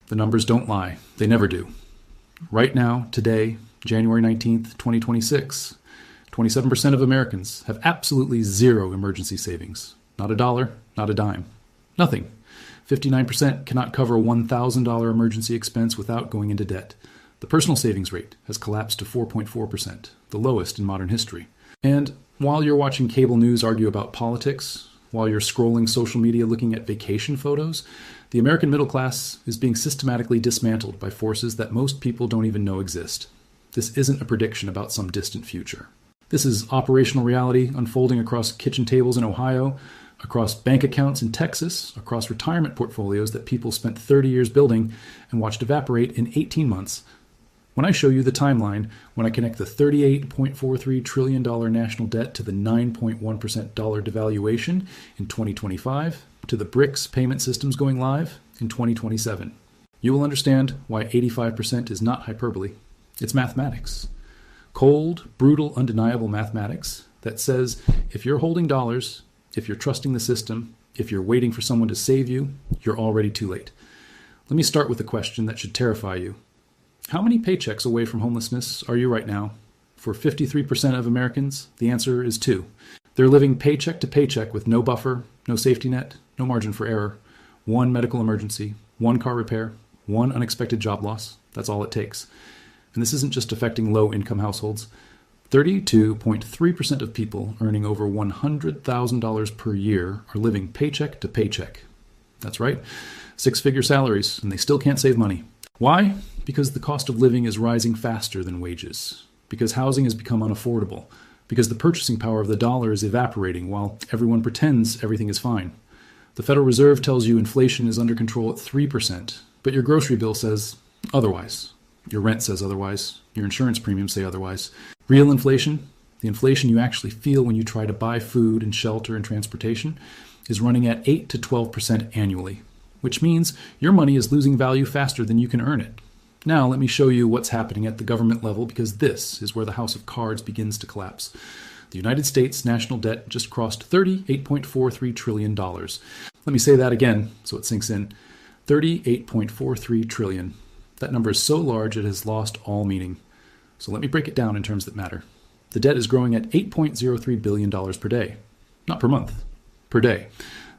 The numbers don't lie. They never do. Right now, today, January 19th, 2026, 27% of Americans have absolutely zero emergency savings. Not a dollar, not a dime. Nothing. 59% cannot cover a $1,000 emergency expense without going into debt. The personal savings rate has collapsed to 4.4%, the lowest in modern history. And while you're watching cable news argue about politics, while you're scrolling social media looking at vacation photos, the American middle class is being systematically dismantled by forces that most people don't even know exist. This isn't a prediction about some distant future. This is operational reality unfolding across kitchen tables in Ohio, across bank accounts in Texas, across retirement portfolios that people spent 30 years building and watched evaporate in 18 months. When I show you the timeline, when I connect the $38.43 trillion national debt to the 9.1% dollar devaluation in 2025, to the BRICS payment systems going live in 2027, you will understand why 85% is not hyperbole. It's mathematics. Cold, brutal, undeniable mathematics that says if you're holding dollars, if you're trusting the system, if you're waiting for someone to save you, you're already too late. Let me start with a question that should terrify you. How many paychecks away from homelessness are you right now? For 53% of Americans, the answer is 2. They're living paycheck to paycheck with no buffer, no safety net, no margin for error, one medical emergency, one car repair, one unexpected job loss. That's all it takes. And this isn't just affecting low-income households. 32.3% of people earning over $100,000 per year are living paycheck to paycheck. That's right, 6-figure salaries, and they still can't save money. Why? Because the cost of living is rising faster than wages. Because housing has become unaffordable. Because the purchasing power of the dollar is evaporating while everyone pretends everything is fine. The Federal Reserve tells you inflation is under control at 3%, but your grocery bill says otherwise. Your rent says otherwise. Your insurance premiums say otherwise. Real inflation, the inflation you actually feel when you try to buy food and shelter and transportation, is running at 8 to 12% annually, which means your money is losing value faster than you can earn it. Now let me show you what's happening at the government level, because this is where the house of cards begins to collapse. The United States national debt just crossed $38.43 trillion. Let me say that again so it sinks in. $38.43 trillion. That number is so large it has lost all meaning. So let me break it down in terms that matter. The debt is growing at $8.03 billion per day. Not per month, per day.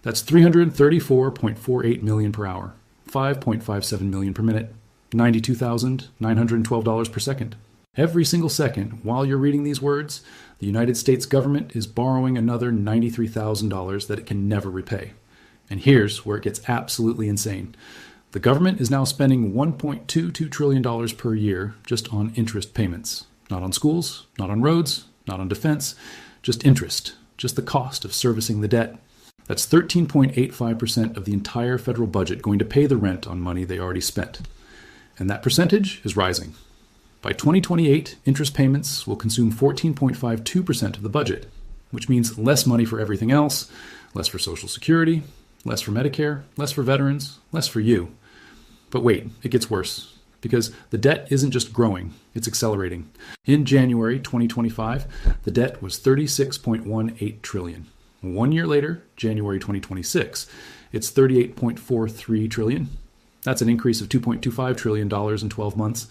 That's $334.48 million per hour, $5.57 million per minute, $92,912 per second. Every single second, while you're reading these words, the United States government is borrowing another $93,000 that it can never repay. And here's where it gets absolutely insane. The government is now spending $1.22 trillion per year just on interest payments. Not on schools, not on roads, not on defense, just interest, just the cost of servicing the debt. That's 13.85% of the entire federal budget going to pay the rent on money they already spent. And that percentage is rising. By 2028, interest payments will consume 14.52% of the budget, which means less money for everything else, less for Social Security, less for Medicare, less for veterans, less for you. But wait, it gets worse, because the debt isn't just growing, it's accelerating. In January 2025, the debt was $36.18 trillion. 1 year later, January 2026, it's $38.43 trillion. That's an increase of $2.25 trillion in 12 months.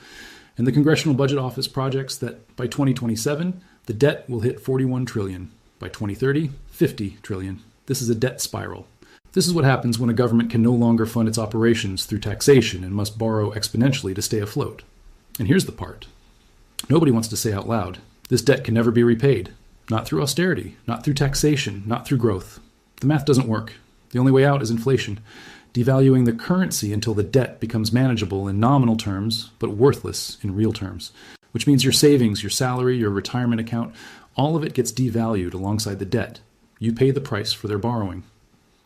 And the Congressional Budget Office projects that by 2027, the debt will hit $41 trillion. By 2030, $50 trillion. This is a debt spiral. This is what happens when a government can no longer fund its operations through taxation and must borrow exponentially to stay afloat. And here's the part. Nobody wants to say out loud, this debt can never be repaid. Not through austerity, not through taxation, not through growth. The math doesn't work. The only way out is inflation. Devaluing the currency until the debt becomes manageable in nominal terms, but worthless in real terms. Which means your savings, your salary, your retirement account, all of it gets devalued alongside the debt. You pay the price for their borrowing.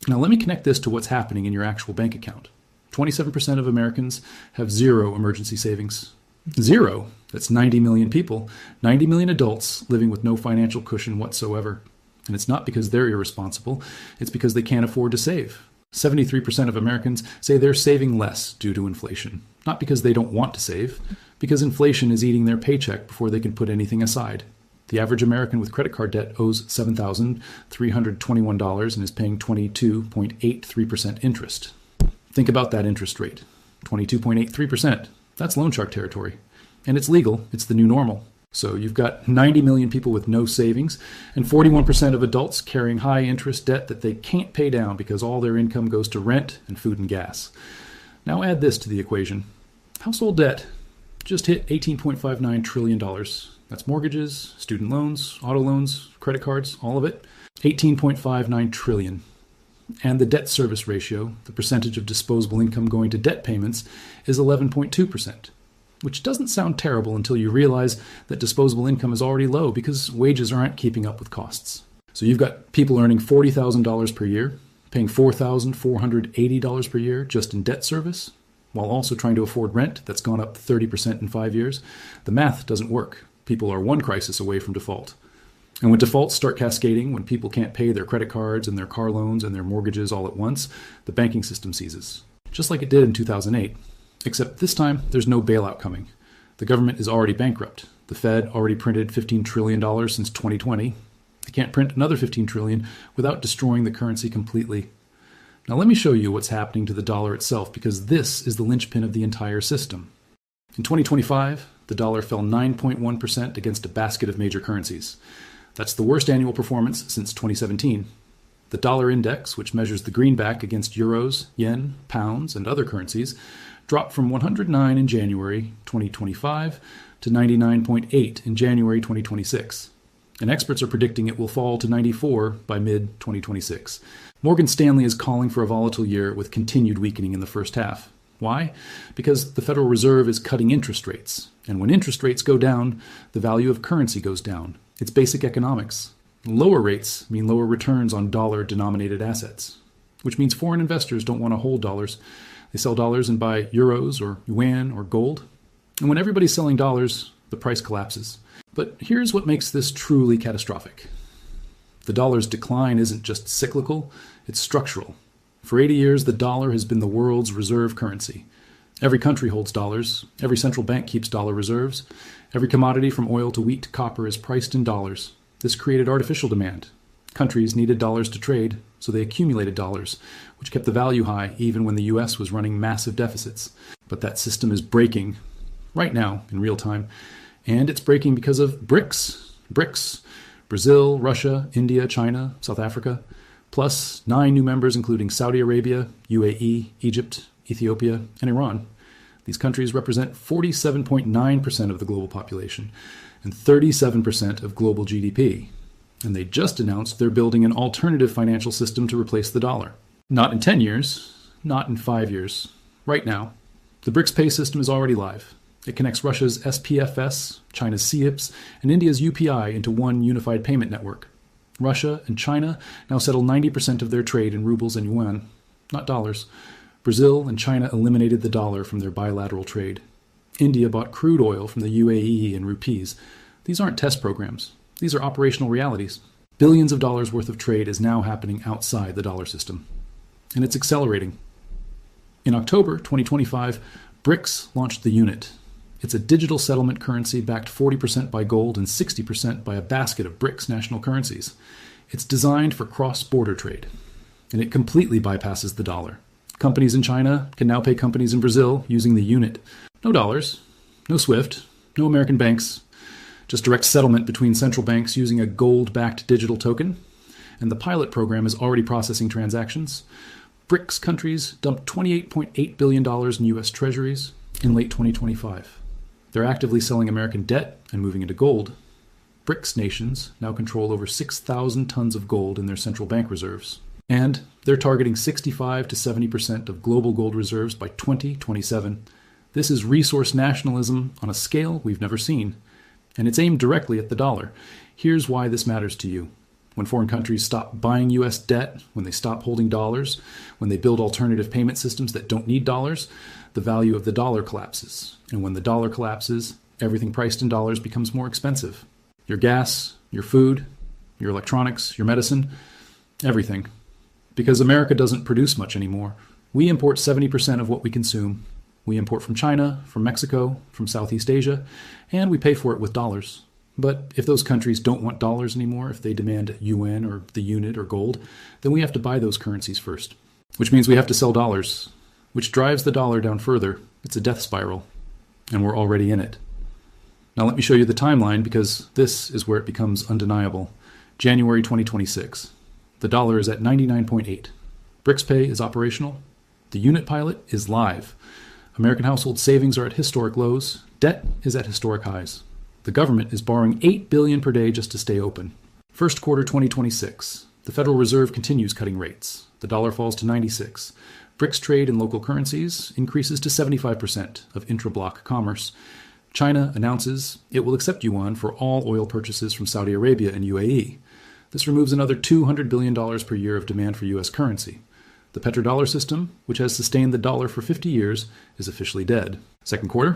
Now let me connect this to what's happening in your actual bank account. 27% of Americans have zero emergency savings. Zero. That's 90 million people, 90 million adults living with no financial cushion whatsoever. And it's not because they're irresponsible, it's because they can't afford to save. 73% of Americans say they're saving less due to inflation. Not because they don't want to save, because inflation is eating their paycheck before they can put anything aside. The average American with credit card debt owes $7,321 and is paying 22.83% interest. Think about that interest rate. 22.83%. That's loan shark territory. And it's legal. It's the new normal. So you've got 90 million people with no savings and 41% of adults carrying high interest debt that they can't pay down because all their income goes to rent and food and gas. Now add this to the equation. Household debt just hit $18.59 trillion. That's mortgages, student loans, auto loans, credit cards, all of it. $18.59 trillion. And the debt service ratio, the percentage of disposable income going to debt payments, is 11.2%, which doesn't sound terrible until you realize that disposable income is already low because wages aren't keeping up with costs. So you've got people earning $40,000 per year, paying $4,480 per year just in debt service, while also trying to afford rent that's gone up 30% in 5 years. The math doesn't work. People are one crisis away from default. And when defaults start cascading, when people can't pay their credit cards and their car loans and their mortgages all at once, the banking system seizes. Just like it did in 2008. Except this time, there's no bailout coming. The government is already bankrupt. The Fed already printed $15 trillion since 2020. They can't print another $15 trillion without destroying the currency completely. Now let me show you what's happening to the dollar itself, because this is the linchpin of the entire system. In 2025, the dollar fell 9.1% against a basket of major currencies. That's the worst annual performance since 2017. The dollar index, which measures the greenback against euros, yen, pounds, and other currencies, dropped from 109 in January 2025 to 99.8 in January 2026. And experts are predicting it will fall to 94 by mid-2026. Morgan Stanley is calling for a volatile year with continued weakening in the first half. Why? Because the Federal Reserve is cutting interest rates. And when interest rates go down, the value of currency goes down. It's basic economics. Lower rates mean lower returns on dollar-denominated assets, which means foreign investors don't want to hold dollars. They sell dollars and buy euros or yuan or gold. And when everybody's selling dollars, the price collapses. But here's what makes this truly catastrophic. The dollar's decline isn't just cyclical, it's structural. For 80 years, the dollar has been the world's reserve currency. Every country holds dollars. Every central bank keeps dollar reserves. Every commodity from oil to wheat to copper is priced in dollars. This created artificial demand. Countries needed dollars to trade, so they accumulated dollars, which kept the value high even when the US was running massive deficits. But that system is breaking right now in real time, and it's breaking because of BRICS, Brazil, Russia, India, China, South Africa, plus 9 new members including Saudi Arabia, UAE, Egypt, Ethiopia, and Iran. These countries represent 47.9% of the global population and 37% of global GDP. And they just announced they're building an alternative financial system to replace the dollar. Not in 10 years, not in 5 years. Right now, the BRICS pay system is already live. It connects Russia's SPFS, China's CIPS, and India's UPI into one unified payment network. Russia and China now settle 90% of their trade in rubles and yuan, not dollars. Brazil and China eliminated the dollar from their bilateral trade. India bought crude oil from the UAE in rupees. These aren't test programs. These are operational realities. Billions of dollars worth of trade is now happening outside the dollar system. And it's accelerating. In October 2025, BRICS launched the unit. It's a digital settlement currency backed 40% by gold and 60% by a basket of BRICS national currencies. It's designed for cross-border trade, and it completely bypasses the dollar. Companies in China can now pay companies in Brazil using the unit. No dollars, no SWIFT, no American banks, just direct settlement between central banks using a gold-backed digital token. And the pilot program is already processing transactions. BRICS countries dumped $28.8 billion in U.S. treasuries in late 2025. They're actively selling American debt and moving into gold. BRICS nations now control over 6,000 tons of gold in their central bank reserves. And they're targeting 65 to 70% of global gold reserves by 2027. This is resource nationalism on a scale we've never seen. And it's aimed directly at the dollar. Here's why this matters to you. When foreign countries stop buying U.S. debt, when they stop holding dollars, when they build alternative payment systems that don't need dollars, the value of the dollar collapses. And when the dollar collapses, everything priced in dollars becomes more expensive. Your gas, your food, your electronics, your medicine, everything. Because America doesn't produce much anymore. We import 70% of what we consume. We import from China, from Mexico, from Southeast Asia, and we pay for it with dollars. But if those countries don't want dollars anymore, if they demand yuan or the unit or gold, then we have to buy those currencies first. Which means we have to sell dollars. which drives the dollar down further. It's a death spiral, and we're already in it. Now let me show you the timeline, because this is where it becomes undeniable. January 2026. The dollar is at 99.8. BRICS Pay is operational. The unit pilot is live. American household savings are at historic lows. Debt is at historic highs. The government is borrowing $8 billion per day just to stay open. First quarter 2026. The Federal Reserve continues cutting rates. The dollar falls to 96. BRICS trade in local currencies increases to 75% of intra-block commerce. China announces it will accept yuan for all oil purchases from Saudi Arabia and UAE. This removes another $200 billion per year of demand for U.S. currency. The petrodollar system, which has sustained the dollar for 50 years, is officially dead. Second quarter,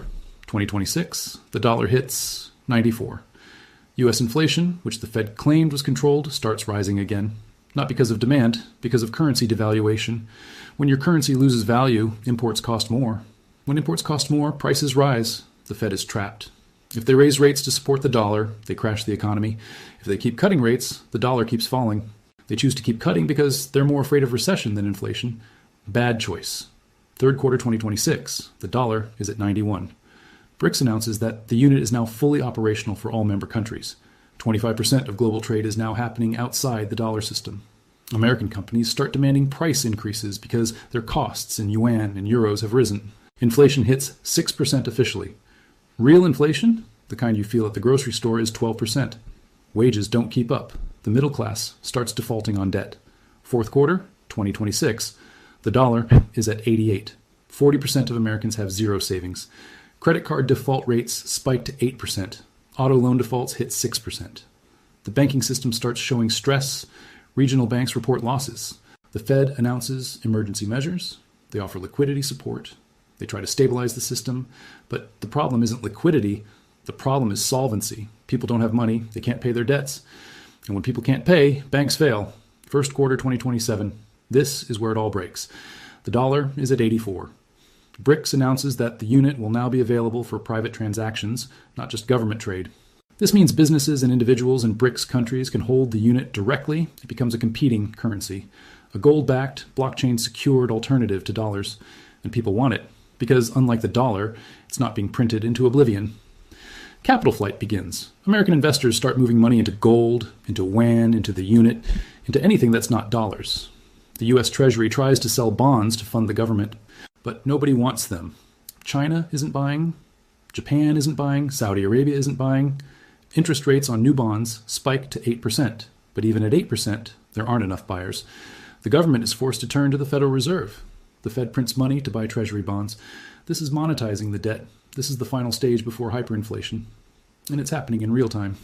2026, the dollar hits 94. U.S. inflation, which the Fed claimed was controlled, starts rising again. Not because of demand, because of currency devaluation. When your currency loses value, imports cost more. When imports cost more, prices rise. The Fed is trapped. If they raise rates to support the dollar, they crash the economy. If they keep cutting rates, the dollar keeps falling. They choose to keep cutting because they're more afraid of recession than inflation. Bad choice. Third quarter 2026, the dollar is at 91. BRICS announces that the unit is now fully operational for all member countries. 25% of global trade is now happening outside the dollar system. American companies start demanding price increases because their costs in yuan and euros have risen. Inflation hits 6% officially. Real inflation, the kind you feel at the grocery store, is 12%. Wages don't keep up. The middle class starts defaulting on debt. Fourth quarter, 2026, the dollar is at 88. 40% of Americans have zero savings. Credit card default rates spike to 8%. Auto loan defaults hit 6%. The banking system starts showing stress. Regional banks report losses. The Fed announces emergency measures. They offer liquidity support. They try to stabilize the system. But the problem isn't liquidity. The problem is solvency. People don't have money. They can't pay their debts. And when people can't pay, banks fail. First quarter 2027. This is where it all breaks. The dollar is at 84. BRICS announces that the unit will now be available for private transactions, not just government trade. This means businesses and individuals in BRICS countries can hold the unit directly. It becomes a competing currency, a gold-backed, blockchain-secured alternative to dollars. And people want it, because unlike the dollar, it's not being printed into oblivion. Capital flight begins. American investors start moving money into gold, into yuan, into the unit, into anything that's not dollars. The U.S. Treasury tries to sell bonds to fund the government, but nobody wants them. China isn't buying. Japan isn't buying. Saudi Arabia isn't buying. Interest rates on new bonds spike to 8%, but even at 8%, there aren't enough buyers. The government is forced to turn to the Federal Reserve. The Fed prints money to buy Treasury bonds. This is monetizing the debt. This is the final stage before hyperinflation. And it's happening in real time.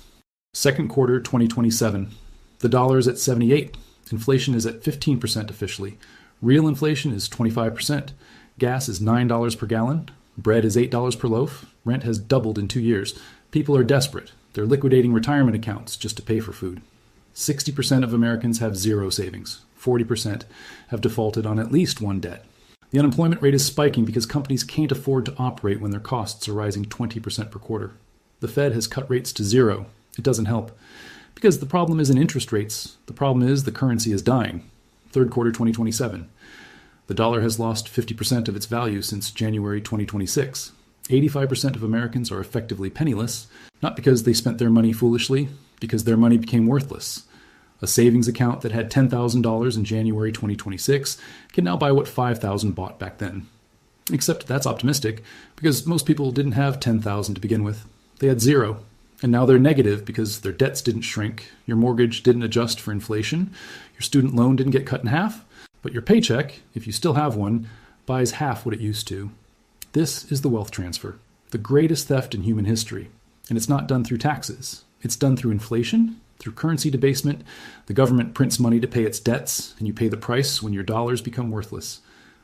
Second quarter 2027. The dollar is at 78. Inflation is at 15% officially. Real inflation is 25%. Gas is $9 per gallon. Bread is $8 per loaf. Rent has doubled in 2 years. People are desperate. They're liquidating retirement accounts just to pay for food. 60% of Americans have zero savings. 40% have defaulted on at least one debt. The unemployment rate is spiking because companies can't afford to operate when their costs are rising 20% per quarter. The Fed has cut rates to zero. It doesn't help. Because the problem isn't interest rates. The problem is the currency is dying. Third quarter 2027. The dollar has lost 50% of its value since January 2026. 85% of Americans are effectively penniless, not because they spent their money foolishly, because their money became worthless. A savings account that had $10,000 in January 2026 can now buy what $5,000 bought back then. Except that's optimistic, because most people didn't have $10,000 to begin with. They had zero. And now they're negative because their debts didn't shrink, your mortgage didn't adjust for inflation, your student loan didn't get cut in half, but your paycheck, if you still have one, buys half what it used to. This is the wealth transfer, the greatest theft in human history. And it's not done through taxes. It's done through inflation, through currency debasement. The government prints money to pay its debts, and you pay the price when your dollars become worthless.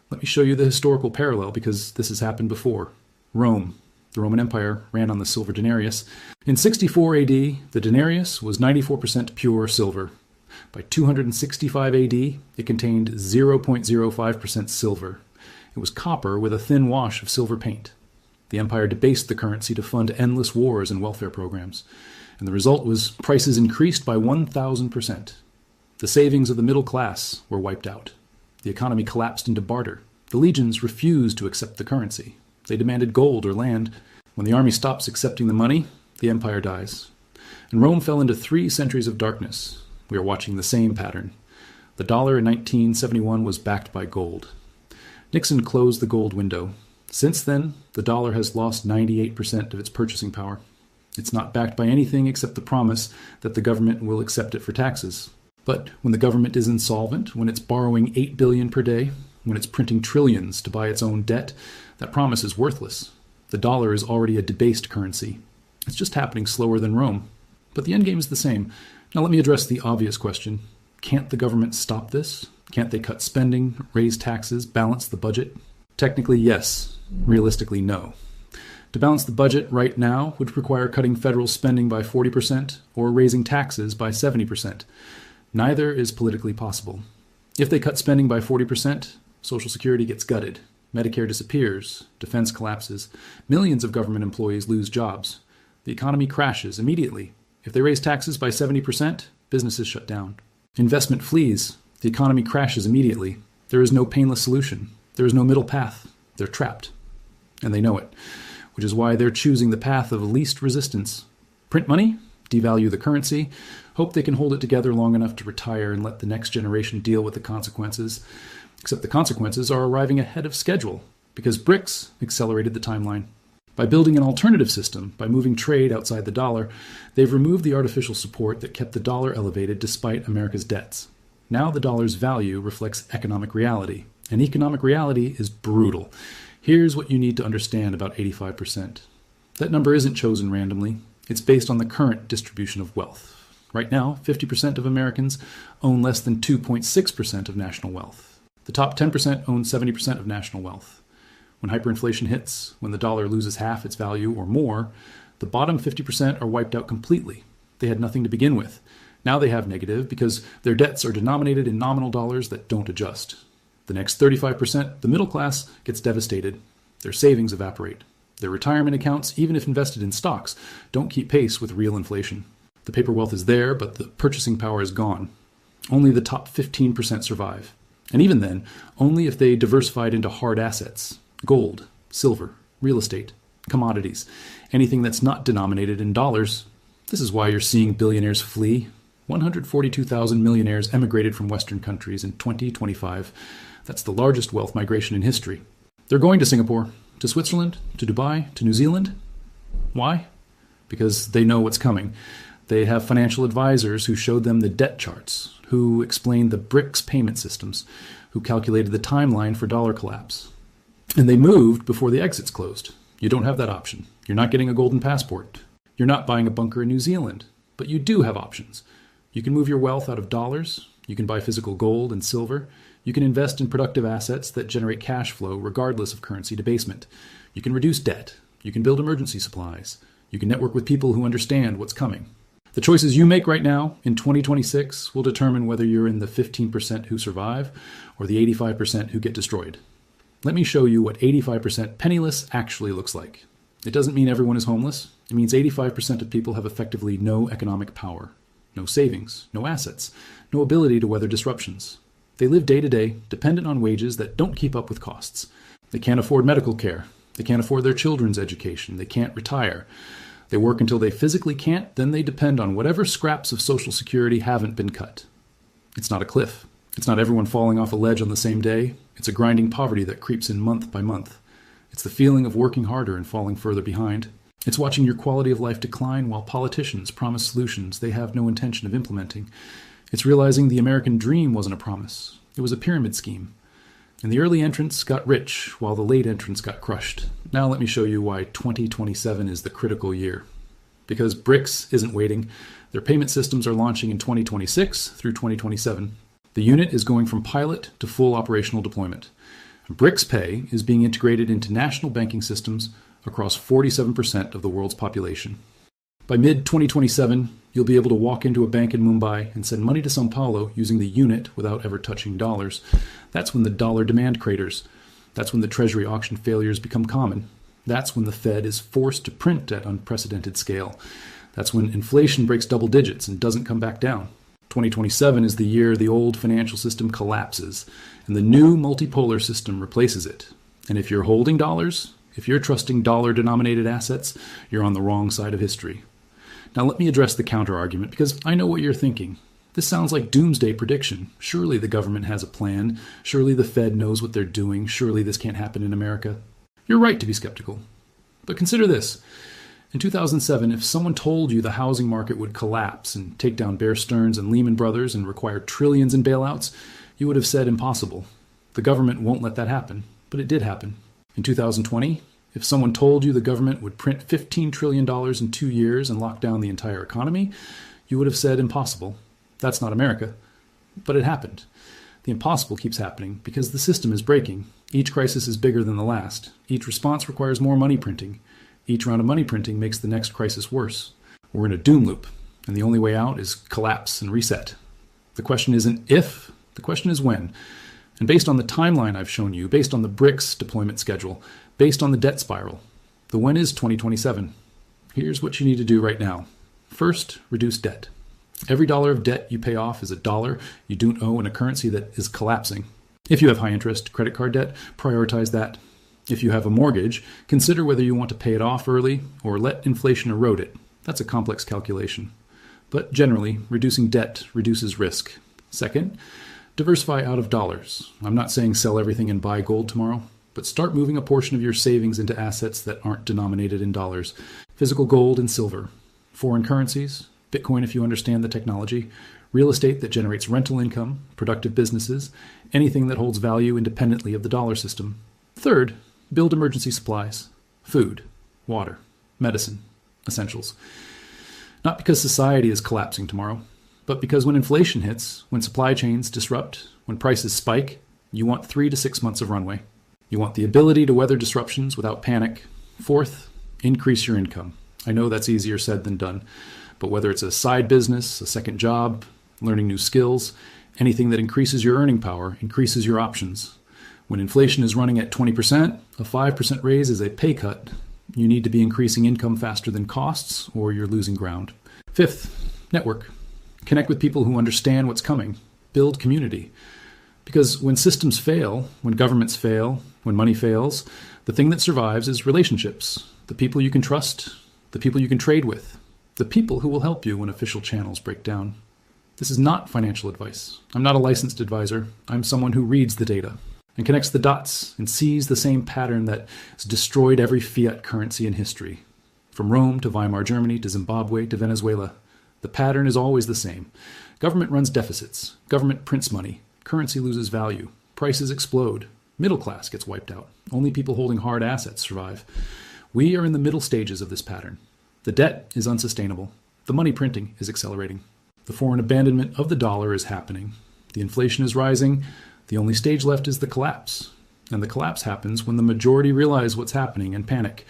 Let me show you the historical parallel, because this has happened before. Rome. The Roman Empire ran on the silver denarius. In 64 AD, the denarius was 94% pure silver. By 265 AD, it contained 0.05% silver. It was copper with a thin wash of silver paint. The empire debased the currency to fund endless wars and welfare programs. And the result was prices increased by 1,000%. The savings of the middle class were wiped out. The economy collapsed into barter. The legions refused to accept the currency. They demanded gold or land. When the army stops accepting the money, the empire dies. And Rome fell into 3 centuries of darkness. We are watching the same pattern. The dollar in 1971 was backed by gold. Nixon closed the gold window. Since then, the dollar has lost 98% of its purchasing power. It's not backed by anything except the promise that the government will accept it for taxes. But when the government is insolvent, when it's borrowing $8 billion per day, when it's printing trillions to buy its own debt, that promise is worthless. The dollar is already a debased currency. It's just happening slower than Rome. But the endgame is the same. Now let me address the obvious question. Can't the government stop this? Can't they cut spending, raise taxes, balance the budget? Technically, yes. Realistically, no. To balance the budget right now would require cutting federal spending by 40% or raising taxes by 70%. Neither is politically possible. If they cut spending by 40%, Social Security gets gutted. Medicare disappears. Defense collapses. Millions of government employees lose jobs. The economy crashes immediately. If they raise taxes by 70%, businesses shut down. Investment flees. The economy crashes immediately. There is no painless solution. There is no middle path. They're trapped. And they know it, which is why they're choosing the path of least resistance. Print money, devalue the currency, hope they can hold it together long enough to retire and let the next generation deal with the consequences. Except the consequences are arriving ahead of schedule, because BRICS accelerated the timeline. By building an alternative system, by moving trade outside the dollar, they've removed the artificial support that kept the dollar elevated despite America's debts. Now the dollar's value reflects economic reality, and economic reality is brutal. Here's what you need to understand about 85%. That number isn't chosen randomly. It's based on the current distribution of wealth. Right now, 50% of Americans own less than 2.6% of national wealth. The top 10% own 70% of national wealth. When hyperinflation hits, when the dollar loses half its value or more, the bottom 50% are wiped out completely. They had nothing to begin with. Now they have negative because their debts are denominated in nominal dollars that don't adjust. The next 35%, the middle class, gets devastated. Their savings evaporate. Their retirement accounts, even if invested in stocks, don't keep pace with real inflation. The paper wealth is there, but the purchasing power is gone. Only the top 15% survive. And even then, only if they diversified into hard assets. Gold, silver, real estate, commodities, anything that's not denominated in dollars. This is why you're seeing billionaires flee. 142,000 millionaires emigrated from Western countries in 2025. That's the largest wealth migration in history. They're going to Singapore, to Switzerland, to Dubai, to New Zealand. Why? Because they know what's coming. They have financial advisors who showed them the debt charts, who explained the BRICS payment systems, who calculated the timeline for dollar collapse. And they moved before the exits closed. You don't have that option. You're not getting a golden passport. You're not buying a bunker in New Zealand. But you do have options. You can move your wealth out of dollars. You can buy physical gold and silver. You can invest in productive assets that generate cash flow regardless of currency debasement. You can reduce debt. You can build emergency supplies. You can network with people who understand what's coming. The choices you make right now in 2026 will determine whether you're in the 15% who survive or the 85% who get destroyed. Let me show you what 85% penniless actually looks like. It doesn't mean everyone is homeless. It means 85% of people have effectively no economic power, no savings, no assets, no ability to weather disruptions. They live day to day, dependent on wages that don't keep up with costs. They can't afford medical care. They can't afford their children's education. They can't retire. They work until they physically can't, then they depend on whatever scraps of Social Security haven't been cut. It's not a cliff. It's not everyone falling off a ledge on the same day. It's a grinding poverty that creeps in month by month. It's the feeling of working harder and falling further behind. It's watching your quality of life decline while politicians promise solutions they have no intention of implementing. It's realizing the American dream wasn't a promise. It was a pyramid scheme. And the early entrants got rich while the late entrants got crushed. Now let me show you why 2027 is the critical year. Because BRICS isn't waiting. Their payment systems are launching in 2026 through 2027. The unit is going from pilot to full operational deployment. BRICS Pay is being integrated into national banking systems across 47% of the world's population. By mid-2027, you'll be able to walk into a bank in Mumbai and send money to Sao Paulo using the unit without ever touching dollars. That's when the dollar demand craters. That's when the treasury auction failures become common. That's when the Fed is forced to print at unprecedented scale. That's when inflation breaks double digits and doesn't come back down. 2027 is the year the old financial system collapses and the new multipolar system replaces it. And if you're holding dollars, if you're trusting dollar-denominated assets, you're on the wrong side of history. Now let me address the counter-argument, because I know what you're thinking. This sounds like doomsday prediction. Surely the government has a plan. Surely the Fed knows what they're doing. Surely this can't happen in America. You're right to be skeptical. But consider this. In 2007, if someone told you the housing market would collapse and take down Bear Stearns and Lehman Brothers and require trillions in bailouts, you would have said impossible. The government won't let that happen, but it did happen. In 2020, if someone told you the government would print $15 trillion in 2 years and lock down the entire economy, you would have said impossible. That's not America. But it happened. The impossible keeps happening because the system is breaking. Each crisis is bigger than the last. Each response requires more money printing. Each round of money printing makes the next crisis worse. We're in a doom loop, and the only way out is collapse and reset. The question isn't if, the question is when. And based on the timeline I've shown you, based on the BRICS deployment schedule, based on the debt spiral, the when is 2027. Here's what you need to do right now. First, reduce debt. Every dollar of debt you pay off is a dollar you don't owe in a currency that is collapsing. If you have high interest credit card debt, prioritize that. If you have a mortgage, consider whether you want to pay it off early or let inflation erode it. That's a complex calculation. But generally, reducing debt reduces risk. Second, diversify out of dollars. I'm not saying sell everything and buy gold tomorrow, but start moving a portion of your savings into assets that aren't denominated in dollars. Physical gold and silver. Foreign currencies, Bitcoin if you understand the technology, real estate that generates rental income, productive businesses, anything that holds value independently of the dollar system. Third, build emergency supplies, food, water, medicine, essentials. Not because society is collapsing tomorrow, but because when inflation hits, when supply chains disrupt, when prices spike, you want 3 to 6 months of runway. You want the ability to weather disruptions without panic. Fourth, increase your income. I know that's easier said than done, but whether it's a side business, a second job, learning new skills, anything that increases your earning power increases your options. When inflation is running at 20%, a 5% raise is a pay cut. You need to be increasing income faster than costs, or you're losing ground. Fifth, network. Connect with people who understand what's coming. Build community. Because when systems fail, when governments fail, when money fails, the thing that survives is relationships. The people you can trust, the people you can trade with, the people who will help you when official channels break down. This is not financial advice. I'm not a licensed advisor. I'm someone who reads the data and connects the dots and sees the same pattern that has destroyed every fiat currency in history. From Rome to Weimar Germany to Zimbabwe to Venezuela, the pattern is always the same. Government runs deficits. Government prints money. Currency loses value. Prices explode. Middle class gets wiped out. Only people holding hard assets survive. We are in the middle stages of this pattern. The debt is unsustainable. The money printing is accelerating. The foreign abandonment of the dollar is happening. The inflation is rising. The only stage left is the collapse. And the collapse happens when the majority realize what's happening and panic.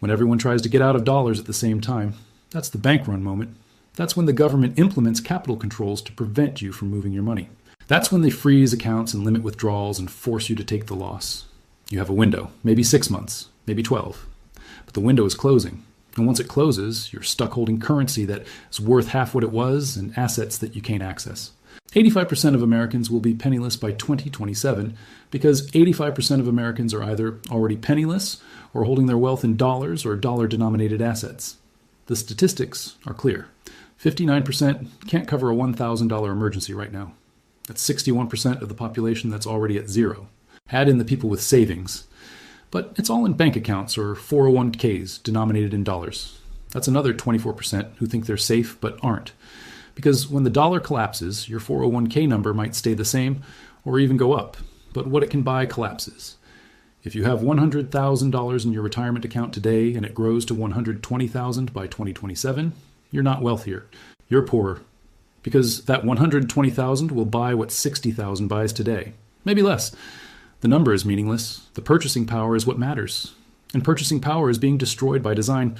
When everyone tries to get out of dollars at the same time. That's the bank run moment. That's when the government implements capital controls to prevent you from moving your money. That's when they freeze accounts and limit withdrawals and force you to take the loss. You have a window, maybe 6 months, maybe 12. But the window is closing. And once it closes, you're stuck holding currency that is worth half what it was and assets that you can't access. 85% of Americans will be penniless by 2027 because 85% of Americans are either already penniless or holding their wealth in dollars or dollar-denominated assets. The statistics are clear. 59% can't cover a $1,000 emergency right now. That's 61% of the population that's already at zero. Add in the people with savings. But it's all in bank accounts or 401ks denominated in dollars. That's another 24% who think they're safe but aren't. Because when the dollar collapses, your 401k number might stay the same or even go up. But what it can buy collapses. If you have $100,000 in your retirement account today and it grows to $120,000 by 2027, you're not wealthier. You're poorer. Because that $120,000 will buy what $60,000 buys today. Maybe less. The number is meaningless. The purchasing power is what matters. And purchasing power is being destroyed by design.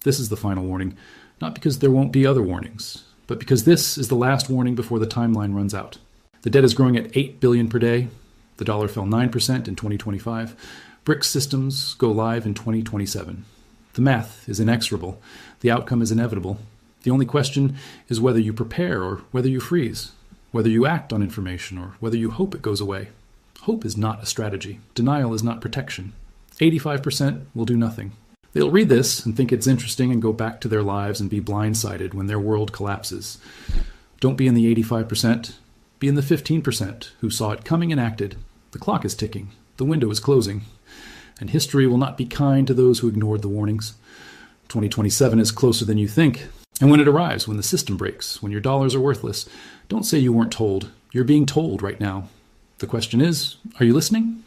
This is the final warning. Not because there won't be other warnings, but because this is the last warning before the timeline runs out. The debt is growing at $8 billion per day. The dollar fell 9% in 2025. BRICS systems go live in 2027. The math is inexorable. The outcome is inevitable. The only question is whether you prepare or whether you freeze, whether you act on information or whether you hope it goes away. Hope is not a strategy. Denial is not protection. 85% will do nothing. They'll read this and think it's interesting and go back to their lives and be blindsided when their world collapses. Don't be in the 85%. Be in the 15% who saw it coming and acted. The clock is ticking. The window is closing. And history will not be kind to those who ignored the warnings. 2027 is closer than you think. And when it arrives, when the system breaks, when your dollars are worthless, don't say you weren't told. You're being told right now. The question is, are you listening?